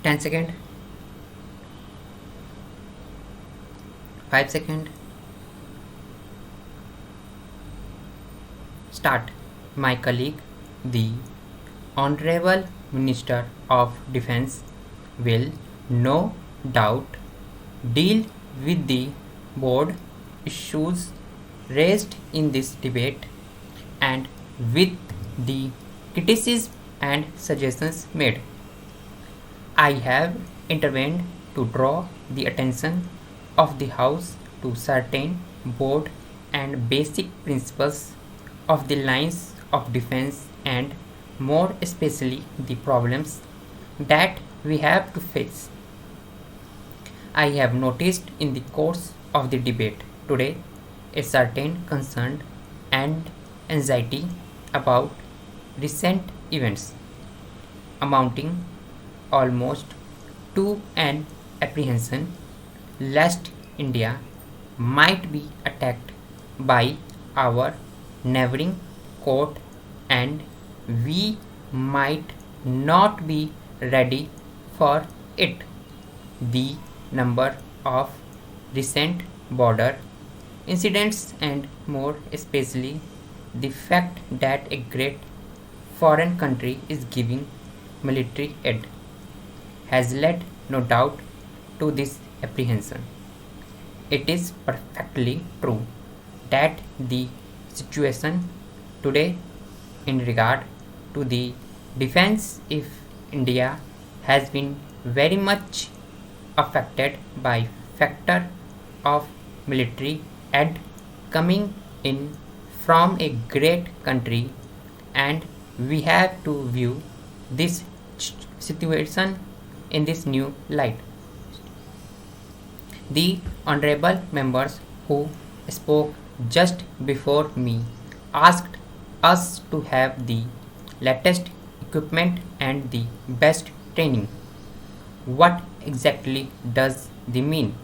10 second, 5 second, start. My colleague, the Honorable Minister of Defense, will no doubt deal with the board issues raised in this debate and with the criticism and suggestions made. I have intervened to draw the attention of the House to certain board and basic principles of the lines of defense and more especially the problems that we have to face. I have noticed in the course of the debate today a certain concern and anxiety about recent events amounting almost to an apprehension lest India might be attacked by our neighboring court and we might not be ready for it. The number of recent border incidents and more especially the fact that a great foreign country is giving military aid has led no doubt to this apprehension. It is perfectly true that the situation today in regard to the defense if India has been very much affected by factor of military aid coming in from a great country and we have to view this situation in this new light. The honorable members who spoke just before me asked us to have the latest equipment and the best training. What exactly does they mean?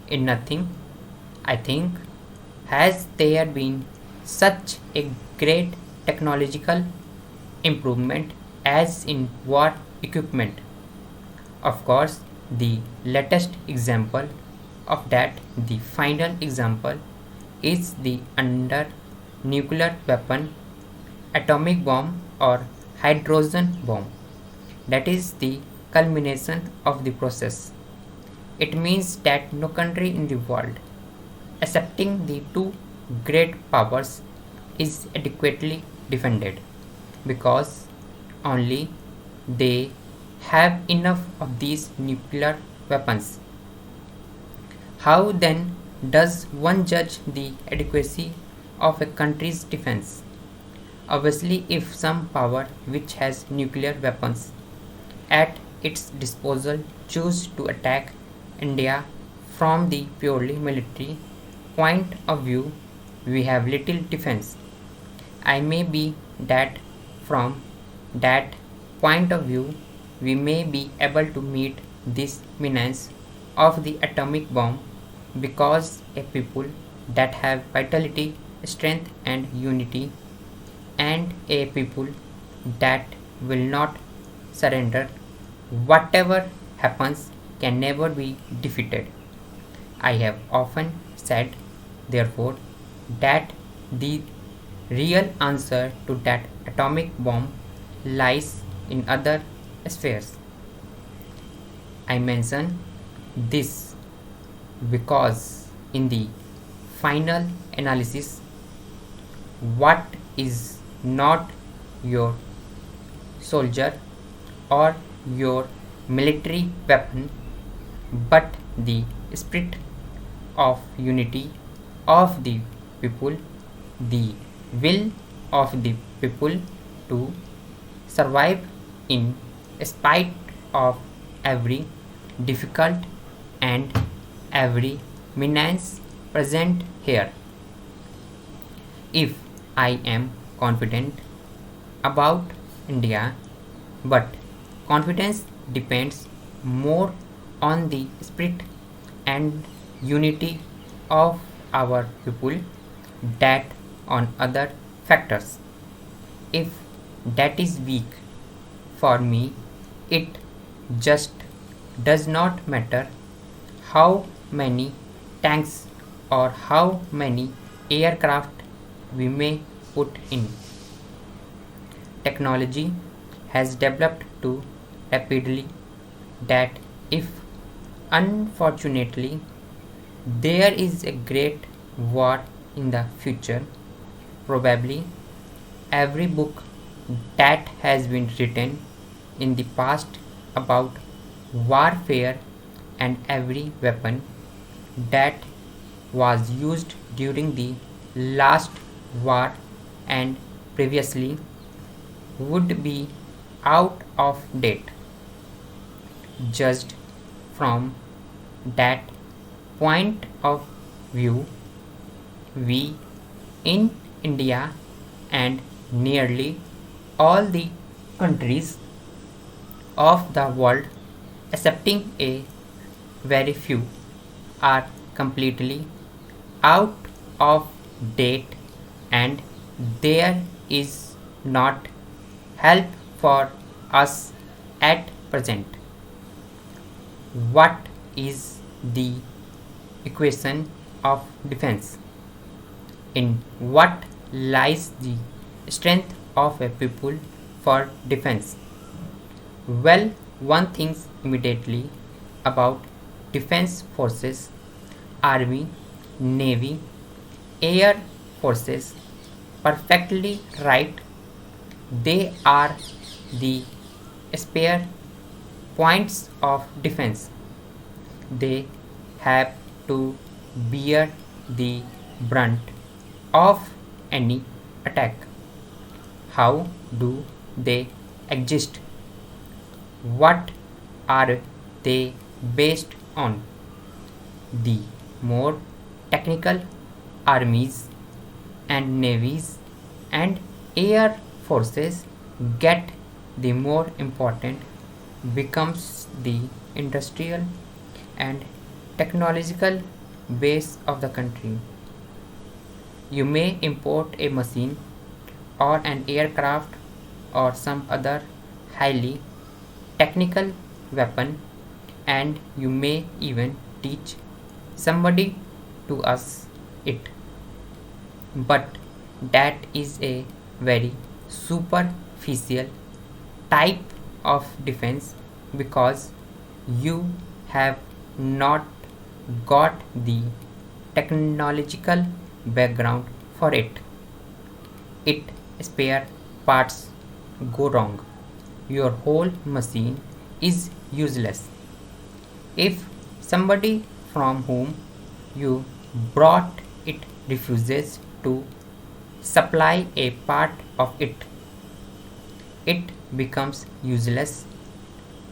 In nothing, I think, has there been such a great technological improvement as in war equipment. Of course, the latest example of that, the final example, is the under nuclear weapon, atomic bomb or hydrogen bomb. That is the culmination of the process. It means that no country in the world, excepting the two great powers, is adequately defended because only they have enough of these nuclear weapons. How then does one judge the adequacy of a country's defense? Obviously, if some power which has nuclear weapons at its disposal choose to attack India from the purely military point of view, we have little defense. I may be that from that point of view, we may be able to meet this menace of the atomic bomb because a people that have vitality, strength, and unity, and a people that will not surrender, whatever happens, can never be defeated. I have often said, therefore, that the real answer to that atomic bomb lies in other spheres. I mention this because in the final analysis, what is not your soldier or your military weapon but the spirit of unity of the people, the will of the people to survive in spite of every difficult and every menace present here. If I am confident about India, but confidence depends more on the spirit and unity of our people that on other factors. If that is weak for me, it just does not matter how many tanks or how many aircraft we may put in. Technology has developed too rapidly that if unfortunately there is a great war in the future, probably every book that has been written in the past about warfare and every weapon that was used during the last war and previously would be out of date. Judged from that point of view, we in India and nearly all the countries of the world, excepting a very few, are completely out of date and there is not help for us at present. What is the equation of defense? In what lies the strength of a people for defense? Well, one thinks immediately about defense forces, army, navy, air forces. Perfectly right. They are the spare points of defense. They have to bear the brunt of any attack. How do they exist? What are they based on? The more technical armies and navies and air forces get, the more important becomes the industrial and technological base of the country. You may import a machine or an aircraft or some other highly technical weapon, and you may even teach somebody to us it. But that is a very superficial type of defense because you have not got the technological background for it. It spare parts go wrong. Your whole machine is useless. If somebody from whom you brought it refuses to supply a part of it, it becomes useless,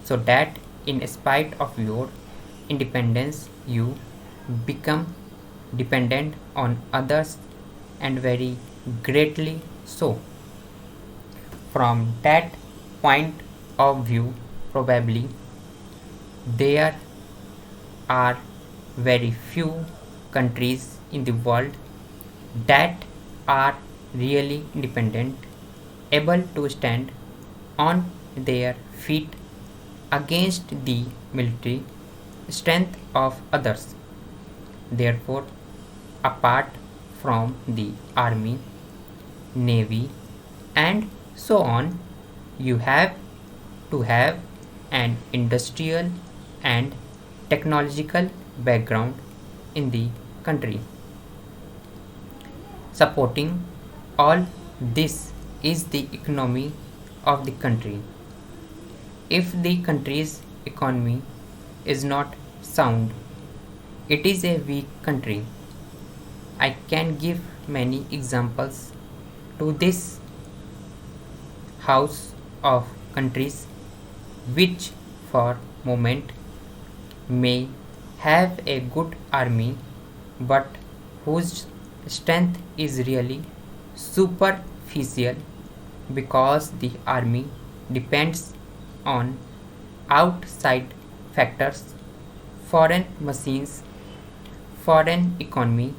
so that in spite of your independence you become dependent on others, and very greatly so. From that point of view, probably there are very few countries in the world that are really independent, able to stand on their feet against the military strength of others. Therefore, apart from the army, navy, and so on, you have to have an industrial and technological background in the country. Supporting all this is the economy of the country. If the country's economy is not sound, it is a weak country. I can give many examples to this house of countries which for moment may have a good army but whose strength is really superficial because the army depends on outside factors, foreign machines, foreign economy,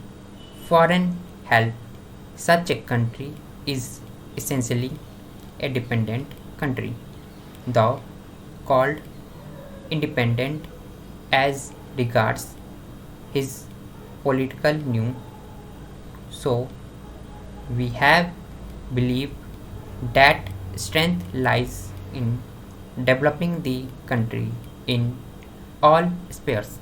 foreign help. Such a country is essentially a dependent country, though called independent as regards his political news. So we have believed that strength lies in developing the country in all spheres.